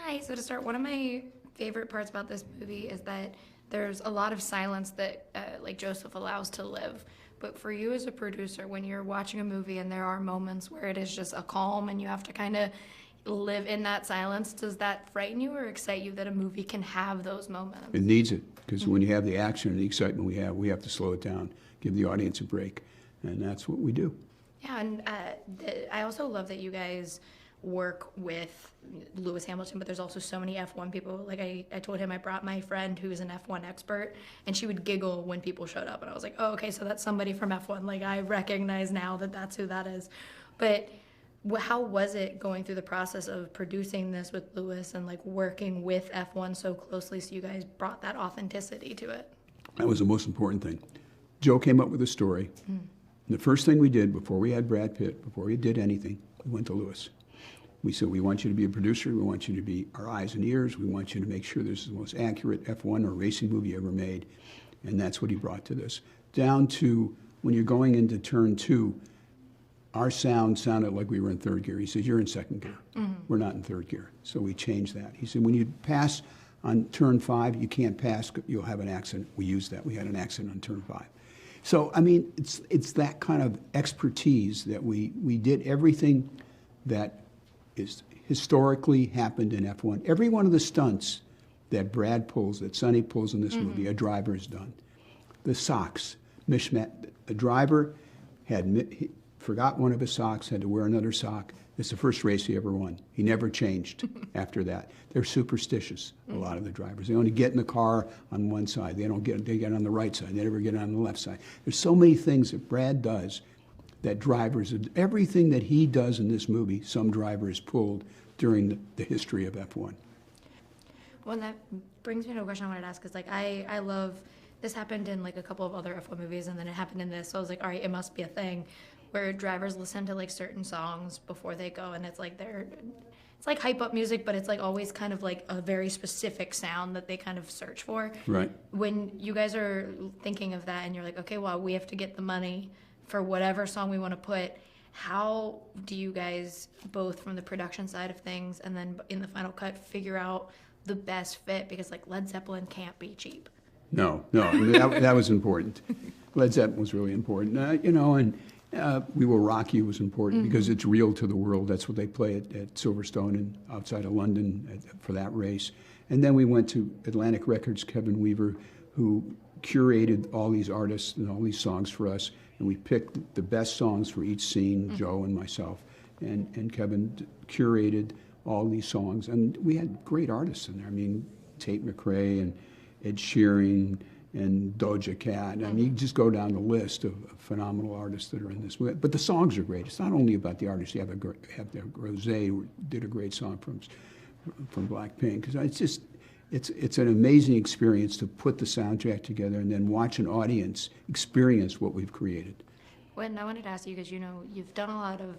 Hi. So to start, one of my favorite parts about this movie is that there's a lot of silence that like Joseph allows to live. But for you as a producer, when you're watching a movie and there are moments where it is just a calm and you have to kind of live in that silence, does that frighten you or excite you that a movie can have those moments? It needs it, because when you have the action and the excitement we have to slow it down, give the audience a break, and that's what we do. Yeah, and I also love that you guys work with Lewis Hamilton, but there's also so many F1 people. Like I told him I brought my friend who's an F1 expert, and she would giggle when people showed up, and I was like, oh, okay, so that's somebody from F1. Like I recognize now that that's who that is. But how was it going through the process of producing this with Lewis and like working with F1 so closely so you guys brought that authenticity to it? That was the most important thing. Joe came up with a story. The first thing we did before we had Brad Pitt, before we did anything, we went to Lewis. We said, we want you to be a producer. We want you to be our eyes and ears. We want you to make sure this is the most accurate F1 or racing movie ever made. And that's what he brought to this. Down to when you're going into turn 2, our sound sounded like we were in third gear. He said, you're in second gear. We're not in third gear. So we changed that. He said, when you pass on turn 5, you can't pass, you'll have an accident. We used that. We had an accident on turn 5. So, I mean, it's that kind of expertise that we did everything that is historically happened in F1. Every one of the stunts that Brad pulls, that Sonny pulls in this movie, a driver has done. The socks, mishmat. A driver he forgot one of his socks, had to wear another sock. It's the first race he ever won. He never changed after that. They're superstitious, a lot of the drivers. They only get in the car on one side. They get on the right side. They never get on the left side. There's so many things that Brad does that drivers, everything that he does in this movie, some driver has pulled during the history of F1. Well, that brings me to a question I wanted to ask, because like I love, this happened in like a couple of other F1 movies, and then it happened in this, so I was like, all right, it must be a thing, where drivers listen to like certain songs before they go, and it's like it's like hype up music, but it's like always kind of like a very specific sound that they kind of search for. Right. When you guys are thinking of that and you're like, okay, well, we have to get the money for whatever song we want to put, how do you guys, both from the production side of things and then in the final cut, figure out the best fit? Because like Led Zeppelin can't be cheap. No, that was important. Led Zeppelin was really important. And We Will Rock You was important because it's real to the world. That's what they play at Silverstone and outside of London for that race. And then we went to Atlantic Records, Kevin Weaver, who curated all these artists and all these songs for us. And we picked the best songs for each scene, Joe and myself. And Kevin curated all these songs. And we had great artists in there. I mean, Tate McRae and Ed Sheeran and Doja Cat. I mean, you just go down the list of phenomenal artists that are in this. But the songs are great. It's not only about the artists. You have Rosé, who did a great song from Blackpink. Because it's an amazing experience to put the soundtrack together and then watch an audience experience what we've created. When I wanted to ask you, because you've done a lot of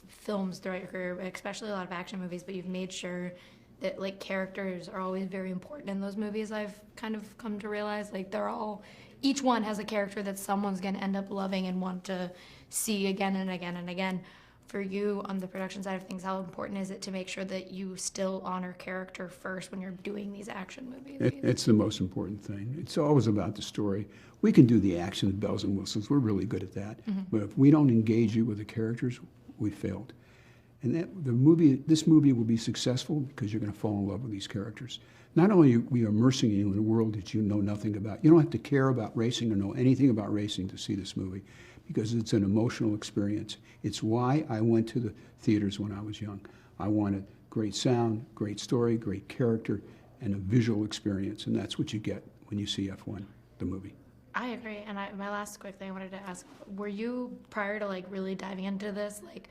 films throughout your career, especially a lot of action movies, but you've made sure that like characters are always very important in those movies. I've kind of come to realize like each one has a character that someone's going to end up loving and want to see again and again and again. For you, on the production side of things, how important is it to make sure that you still honor character first when you're doing these action movies? It's the most important thing. It's always about the story. We can do the action, the bells and whistles. We're really good at that. But if we don't engage you with the characters, we failed. And this movie will be successful because you're going to fall in love with these characters. Not only are we immersing you in a world that you know nothing about. You don't have to care about racing or know anything about racing to see this movie, because it's an emotional experience. It's why I went to the theaters when I was young. I wanted great sound, great story, great character, and a visual experience, and that's what you get when you see F1, the movie. I agree, and my last quick thing I wanted to ask, were you, prior to like really diving into this, like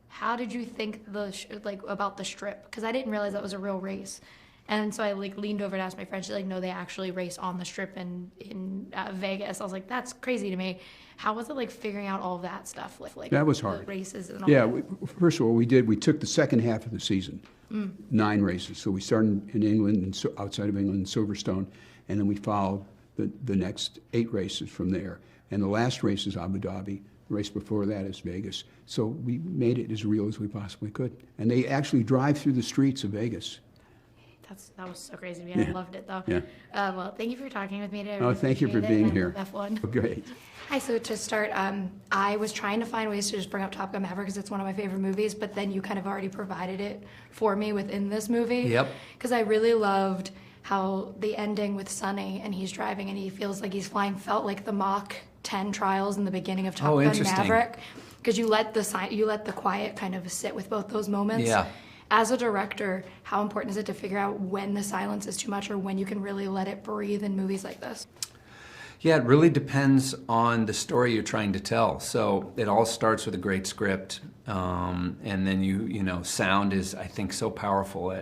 how did you think about the strip? Because I didn't realize that was a real race. And so I like leaned over to ask my friend. She's like, no, they actually race on the strip in Vegas. I was like, that's crazy to me. How was it like figuring out all of that stuff? Like that was hard. The races and all that? First of all, we took the second half of the season, 9 races. So we started in England and outside of England in Silverstone, and then we followed the next 8 races from there. And the last race is Abu Dhabi. The race before that is Vegas. So we made it as real as we possibly could. And they actually drive through the streets of Vegas. That was so crazy to me. Yeah. I loved it though. Yeah. Well, thank you for talking with me today. I Oh, really thank you for appreciate it, being and I here. love F1. Great. Hi, so to start, I was trying to find ways to just bring up Top Gun Maverick because it's one of my favorite movies, but then you kind of already provided it for me within this movie. Yep. Because I really loved how the ending with Sonny and he's driving and he feels like he's flying felt like the Mach 10 trials in the beginning of Top Oh, Gun interesting. Maverick. Because you let the quiet kind of sit with both those moments. Yeah. As a director, how important is it to figure out when the silence is too much or when you can really let it breathe in movies like this? Yeah, it really depends on the story you're trying to tell. So it all starts with a great script, and then you know, sound is, I think, so powerful.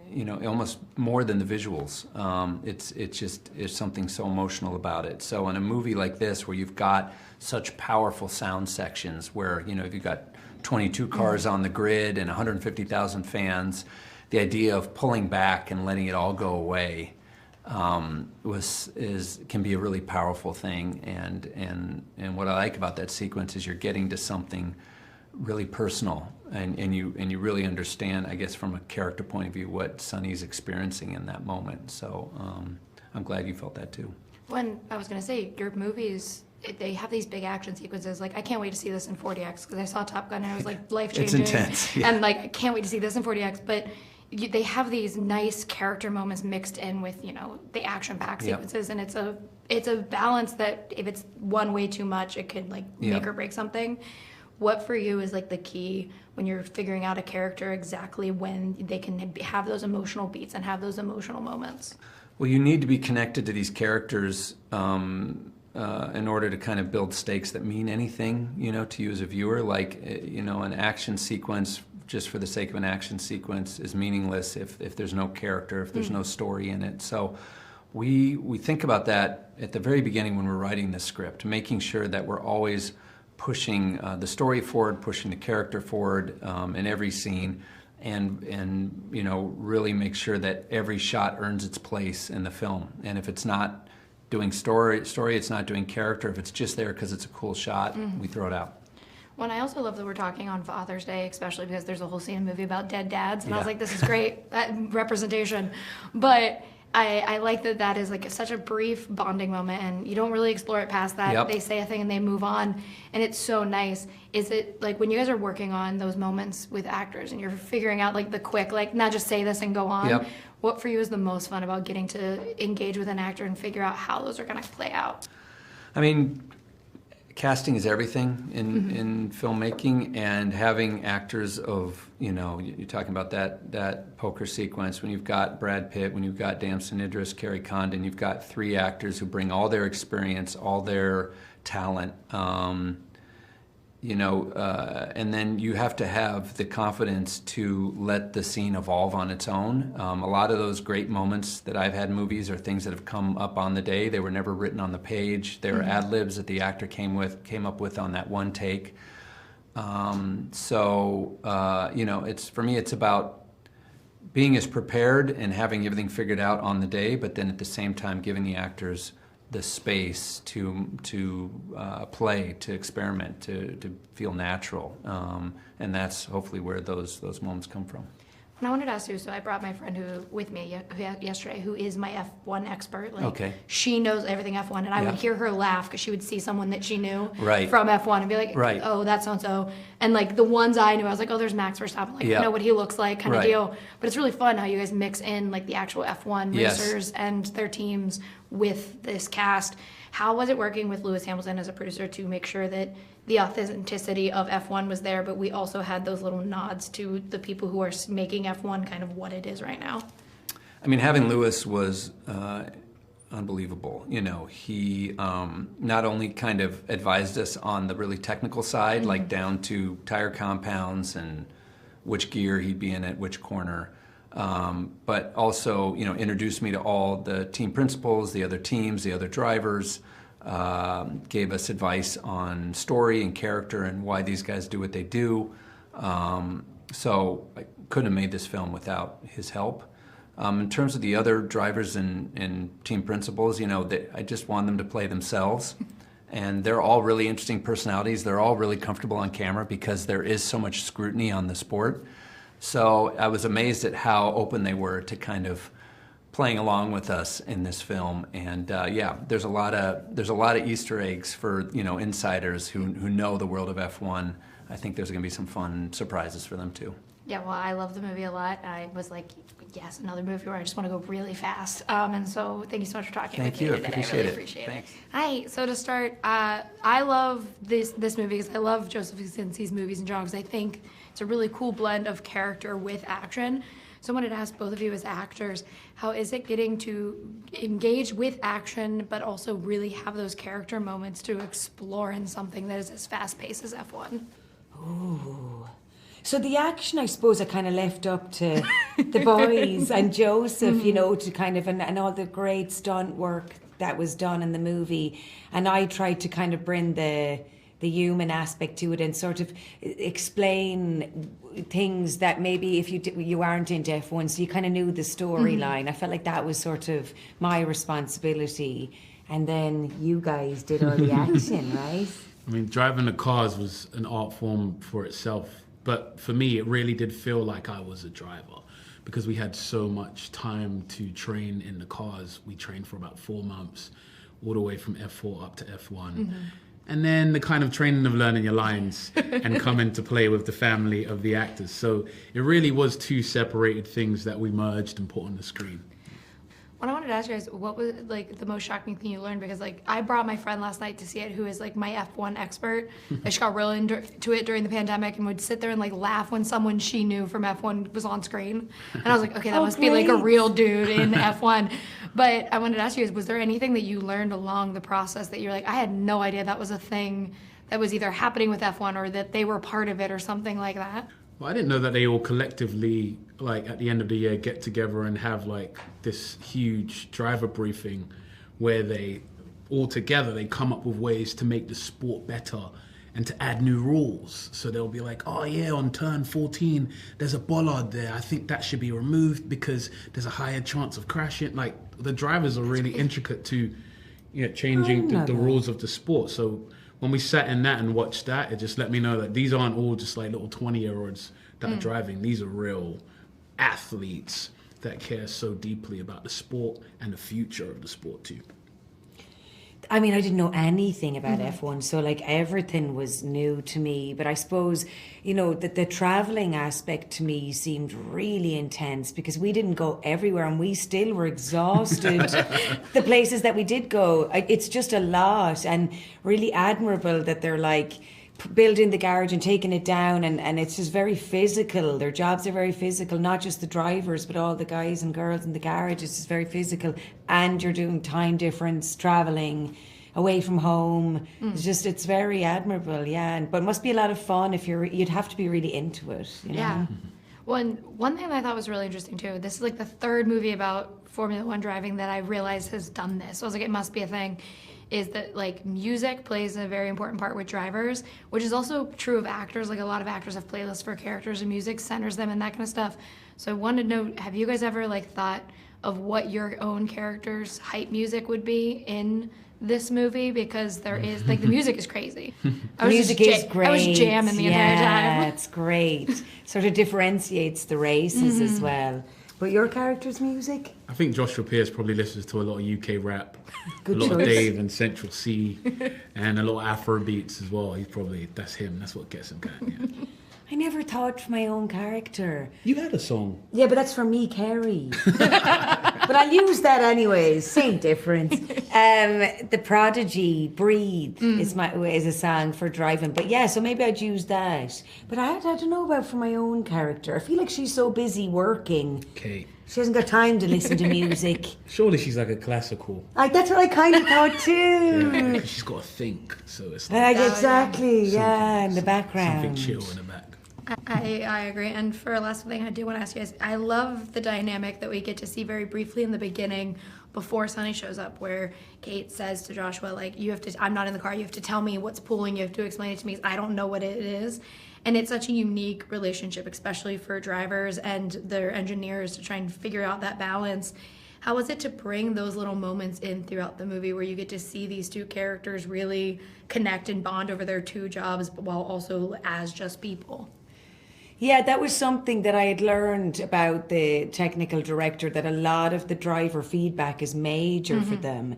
You know, almost more than the visuals. It's something so emotional about it. So in a movie like this, where you've got such powerful sound sections, where you know you've got 22 cars on the grid and 150,000 fans, the idea of pulling back and letting it all go away can be a really powerful thing. And what I like about that sequence is you're getting to something really personal, and you really understand, I guess, from a character point of view, what Sonny's experiencing in that moment. So I'm glad you felt that too. When I was going to say, your movies, they have these big action sequences. Like, I can't wait to see this in 40X because I saw Top Gun and it was like life-changing. It's intense. Yeah. And like, I can't wait to see this in 40X. But they have these nice character moments mixed in with, you know, the action-packed Yep. sequences. And it's a balance that if it's one way too much, it could like Yep. make or break something. What for you is like the key when you're figuring out a character exactly when they can have those emotional beats and have those emotional moments? Well, you need to be connected to these characters in order to kind of build stakes that mean anything, you know, to you as a viewer. Like, you know, an action sequence just for the sake of an action sequence is meaningless if there's no character, if there's no story in it. So we think about that at the very beginning when we're writing the script, making sure that we're always pushing the story forward, pushing the character forward in every scene, and you know, really make sure that every shot earns its place in the film. And if it's not doing story, it's not doing character, if it's just there because it's a cool shot, we throw it out. Well, I also love that we're talking on Father's Day, especially because there's a whole scene in the movie about dead dads, and I was Yeah. like, this is great representation. But I like that is like such a brief bonding moment, and you don't really explore it past that. Yep. They say a thing and they move on, and it's so nice. Is it like when you guys are working on those moments with actors and you're figuring out like the quick, like not just say this and go on? Yep. What for you is the most fun about getting to engage with an actor and figure out how those are going to play out? I mean, casting is everything in filmmaking, and having actors of, you know, you're talking about that poker sequence, when you've got Brad Pitt, when you've got Damson Idris, Kerry Condon, you've got three actors who bring all their experience, all their talent, you know, and then you have to have the confidence to let the scene evolve on its own. A lot of those great moments that I've had in movies are things that have come up on the day. They were never written on the page. They were ad-libs that the actor came up with on that one take. So, you know, for me, it's about being as prepared and having everything figured out on the day, but then at the same time giving the actors the space to play, to experiment, to feel natural, and that's hopefully where those moments come from. And I wanted to ask you, so I brought my friend with me yesterday, who is my F1 expert. Like, Okay. She knows everything F1, and I Yeah. would hear her laugh because she would see someone that she knew Right. from F1 and be like, Right. oh, that's so-and-so. And like the ones I knew, I was like, oh, there's Max Verstappen. Like, Yeah. I know what he looks like kind of Right. deal. But it's really fun how you guys mix in like the actual F1 Yes. racers and their teams with this cast. How was it working with Lewis Hamilton as a producer to make sure that the authenticity of F1 was there, but we also had those little nods to the people who are making F1 kind of what it is right now? I mean, having Lewis was unbelievable. You know, he not only kind of advised us on the really technical side, like down to tire compounds and which gear he'd be in at which corner, but also, you know, introduced me to all the team principals, the other teams, the other drivers, gave us advice on story and character and why these guys do what they do. So I couldn't have made this film without his help. In terms of the other drivers and team principals, you know, I just want them to play themselves. And they're all really interesting personalities. They're all really comfortable on camera because there is so much scrutiny on the sport. So I was amazed at how open they were to kind of playing along with us in this film. And yeah, there's a lot of Easter eggs for, you know, insiders who know the world of F1. I think there's going to be some fun surprises for them too. Yeah, well, I love the movie a lot. I was like, yes, another movie where I just want to go really fast. And so thank you so much for talking with me today. I really appreciate it. Hi, so to start, I love this movie because I love Joseph Kosinski's movies in general because I think it's a really cool blend of character with action. So I wanted to ask both of you as actors, how is it getting to engage with action but also really have those character moments to explore in something that is as fast-paced as F1? Ooh. So the action, I suppose, I kind of left up to the boys and Joseph, you know, to kind of, and all the great stunt work that was done in the movie. And I tried to kind of bring the human aspect to it and sort of explain things that maybe if you aren't into F1, so you kind of knew the storyline. I felt like that was sort of my responsibility. And then you guys did all the action, right? I mean, driving the cars was an art form for itself. But for me, it really did feel like I was a driver because we had so much time to train in the cars. We trained for about 4 months, all the way from F4 up to F1. And then the kind of training of learning your lines and coming to play with the family of the actors. So it really was 2 separated things that we merged and put on the screen. What I wanted to ask you guys, what was like the most shocking thing you learned? Because like I brought my friend last night to see it, who is like my F1 expert. And she got real into it during the pandemic and would sit there and like laugh when someone she knew from F1 was on screen. And I was like, okay, that must be like a real dude in F1. But I wanted to ask you guys, was there anything that you learned along the process that you're like, I had no idea that was a thing that was either happening with F1 or that they were part of it or something like that? Well, I didn't know that they all collectively, like at the end of the year, get together and have like this huge driver briefing where they all together, they come up with ways to make the sport better and to add new rules. So they'll be like, oh yeah, on turn 14, there's a bollard there. I think that should be removed because there's a higher chance of crashing. Like the drivers are really intricate to, you know, changing the rules of the sport. So when we sat in that and watched that, it just let me know that these aren't all just like little 20-year-olds that are driving. These are real athletes that care so deeply about the sport and the future of the sport too. I mean, I didn't know anything about F1, so like everything was new to me. But I suppose, you know, that the traveling aspect to me seemed really intense because we didn't go everywhere and we still were exhausted. The places that we did go, it's just a lot, and really admirable that they're like building the garage and taking it down, and it's just very physical. Their jobs are very physical, not just the drivers but all the guys and girls in the garage. It's just very physical, and you're doing time difference, traveling away from home. It's very admirable, yeah. But it must be a lot of fun if you'd have to be really into it, you know? Yeah. One thing that I thought was really interesting too, this is like the 3rd movie about Formula One driving that I realized has done this. So I was like, it must be a thing. Is that like music plays a very important part with drivers, which is also true of actors. Like a lot of actors have playlists for characters and music centers them and that kind of stuff. So I wanted to know, have you guys ever like thought of what your own character's hype music would be in this movie? Because there is like the music is crazy. Music is great. I was jamming the entire time. Yeah, it's great. Sort of differentiates the races as well. But your character's music? I think Joshua Pierce probably listens to a lot of UK rap, Good a lot choice. of Dave and Central C, and a lot of Afro beats as well. That's him. That's what gets him going. Yeah. I never thought for my own character. You had a song. Yeah, but that's for me, Kerry. But I'll use that anyways. Same difference. The Prodigy, Breathe, is a song for driving. But yeah, so maybe I'd use that. But I don't know about for my own character. I feel like she's so busy working. Okay. She hasn't got time to listen to music. Surely she's like a classical. That's what I kind of thought too. Yeah, because she's got to think. So it's like Exactly, yeah, in the background. something chill in the back. I agree. And for a last thing, I do want to ask you guys, I love the dynamic that we get to see very briefly in the beginning before Sonny shows up, where Kate says to Joshua, like, I'm not in the car, you have to tell me what's pulling, you have to explain it to me, I don't know what it is. And it's such a unique relationship, especially for drivers and their engineers to try and figure out that balance. How was it to bring those little moments in throughout the movie where you get to see these 2 characters really connect and bond over their 2 jobs while also as just people? Yeah, that was something that I had learned about the technical director, that a lot of the driver feedback is major for them,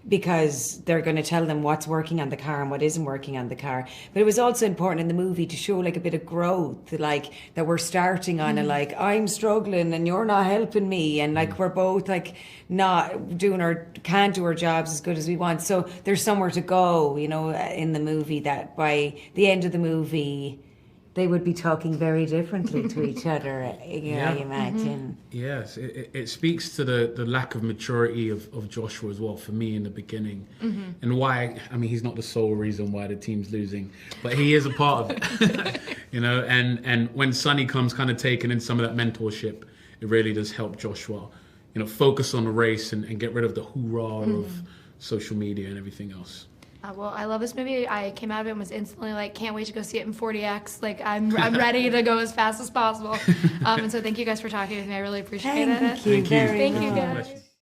because they're going to tell them what's working on the car and what isn't working on the car. But it was also important in the movie to show like a bit of growth, like that we're starting on a like, I'm struggling and you're not helping me, and like we're both like not doing can't do our jobs as good as we want. So there's somewhere to go, you know, in the movie, that by the end of the movie they would be talking very differently to each other, you know, I imagine. Yes, it speaks to the lack of maturity of Joshua as well for me in the beginning, and why, I mean, he's not the sole reason why the team's losing, but he is a part of it, you know, and when Sonny comes kind of taking in some of that mentorship, it really does help Joshua, you know, focus on the race and get rid of the hoorah of social media and everything else. Well, I love this movie. I came out of it and was instantly like, can't wait to go see it in 40X. Like, I'm ready to go as fast as possible. And so thank you guys for talking with me. I really appreciate it. Thank you very much. Thank you guys.